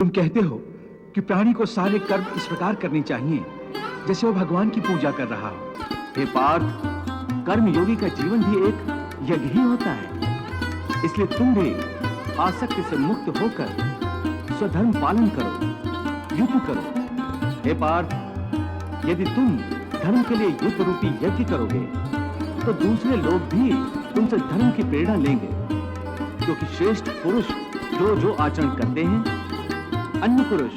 तुम कहते हो कि प्राणी को सारे कर्म इस प्रकार करने चाहिए जैसे वो भगवान की पूजा कर रहा हो। हे पार्थ, कर्म योगी का जीवन भी एक यज्ञ ही होता है। इसलिए तुम भी आसक्ति से मुक्त होकर स्वधर्म पालन करो, युद्ध करो। हे पार्थ, यदि तुम धर्म के लिए युद्ध रूपी यज्ञ करोगे तो दूसरे लोग भी तुमसे धर्म की प्रेरणा लेंगे, क्योंकि श्रेष्ठ पुरुष जो जो आचरण करते हैं अन्य पुरुष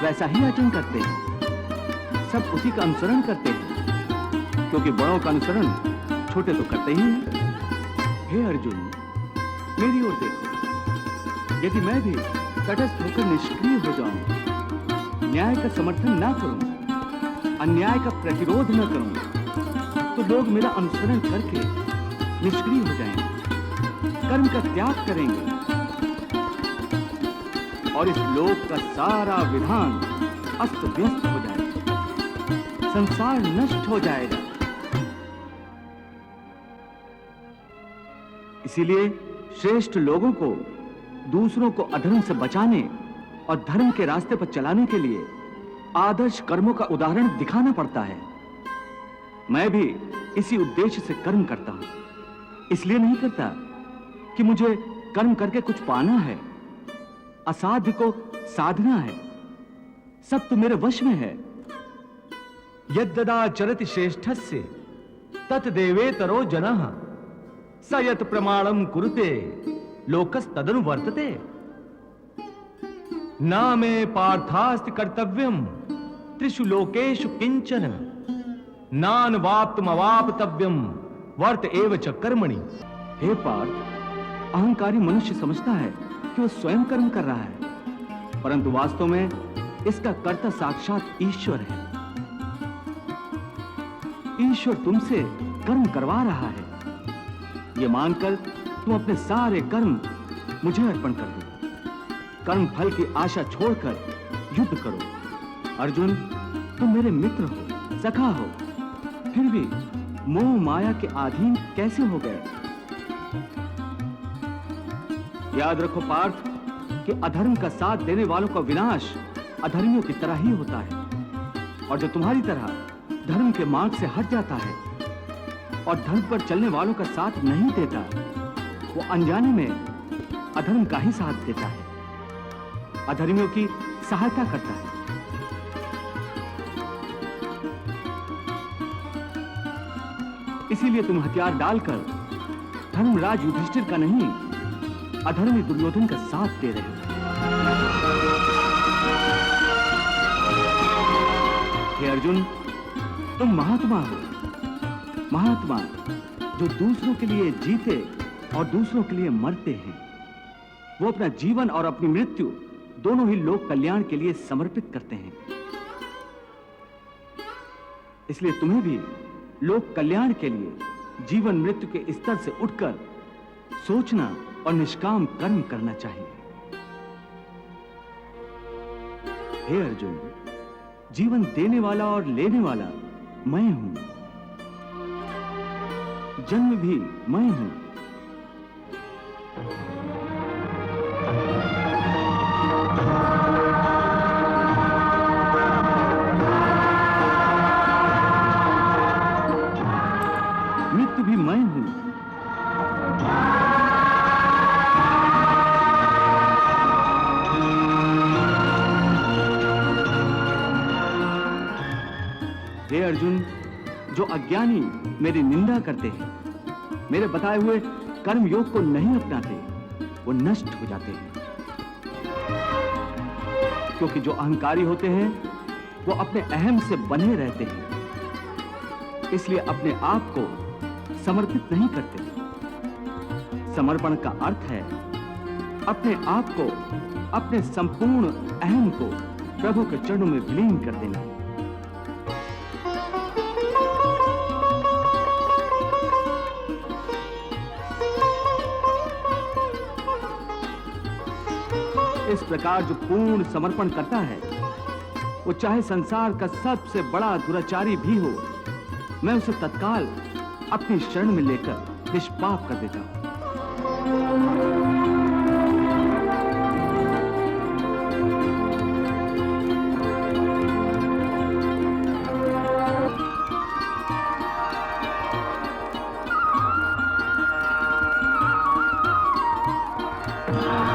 वैसा ही आचरण करते हैं। सब उसी का अनुसरण करते हैं, क्योंकि बड़ों का अनुसरण छोटे तो करते ही हैं। हे अर्जुन, मेरी ओर देखो। यदि मैं भी तटस्थ होकर निष्क्रिय हो जाऊं, न्याय का समर्थन ना करूं, अन्याय का प्रतिरोध न करूं, तो लोग मेरा अनुसरण करके निष्क्रिय हो जाएंगे, कर्म का त्याग करेंगे और इस लोक का सारा विधान अस्त व्यस्त हो जाएगा, संसार नष्ट हो जाएगा। इसीलिए श्रेष्ठ लोगों को दूसरों को अधर्म से बचाने और धर्म के रास्ते पर चलाने के लिए आदर्श कर्मों का उदाहरण दिखाना पड़ता है। मैं भी इसी उद्देश्य से कर्म करता हूं। इसलिए नहीं करता कि मुझे कर्म करके कुछ पाना है, असाध्य को साधना है। सब तो मेरे वश में है। यद्यदा चरति श्रेष्ठस्य तत् देवेतरो जनः स यत् प्रमाणम कुरुते लोकस्तदनु वर्तते। न मे पार्थास्ति कर्तव्यम त्रिषु लोकेषु किंचन नानवाप्तमवाप्तव्यम वर्त एव च कर्मणि। हे पार्थ, अहंकारी मनुष्य समझता है कि वो स्वयं कर्म कर रहा है, परंतु वास्तव में इसका कर्ता साक्षात ईश्वर है। ईश्वर तुमसे कर्म करवा रहा है। ये मानकर तुम अपने सारे कर्म मुझे अर्पण कर दो। कर्म फल की आशा छोड़कर युद्ध करो। अर्जुन, तुम मेरे मित्र हो, सखा हो, फिर भी मोह माया के अधीन कैसे हो गए? याद रखो पार्थ कि अधर्म का साथ देने वालों का विनाश अधर्मियों की तरह ही होता है, और जो तुम्हारी तरह धर्म के मार्ग से हट जाता है और धर्म पर चलने वालों का साथ नहीं देता, वो अनजाने में अधर्म का ही साथ देता है, अधर्मियों की सहायता करता है। इसीलिए तुम हथियार डालकर धर्मराज युधिष्ठिर का नहीं, अधर्मी दुर्योधन का साथ दे रहे हो। हे अर्जुन, तुम महात्मा हो, महात्मा जो दूसरों के लिए जीते और दूसरों के लिए मरते हैं। वो अपना जीवन और अपनी मृत्यु दोनों ही लोक कल्याण के लिए समर्पित करते हैं। इसलिए तुम्हें भी लोक कल्याण के लिए जीवन मृत्यु के स्तर से उठकर सोचना और निष्काम कर्म करना चाहिए। हे अर्जुन, जीवन देने वाला और लेने वाला मैं हूं, जन्म भी मैं हूं। मृत्यु भी मैं हूं। हे अर्जुन, जो अज्ञानी मेरी निंदा करते हैं, मेरे बताए हुए कर्म योग को नहीं अपनाते, वो नष्ट हो जाते हैं। क्योंकि जो अहंकारी होते हैं वो अपने अहम से बने रहते हैं, इसलिए अपने आप को समर्पित नहीं करते। समर्पण का अर्थ है अपने आप को, अपने संपूर्ण अहम को प्रभु के चरणों में विलीन कर देना। इस प्रकार जो पूर्ण समर्पण करता है, वो चाहे संसार का सबसे बड़ा दुराचारी भी हो, मैं उसे तत्काल अपनी शरण में लेकर निष्पाप कर देता हूं। है।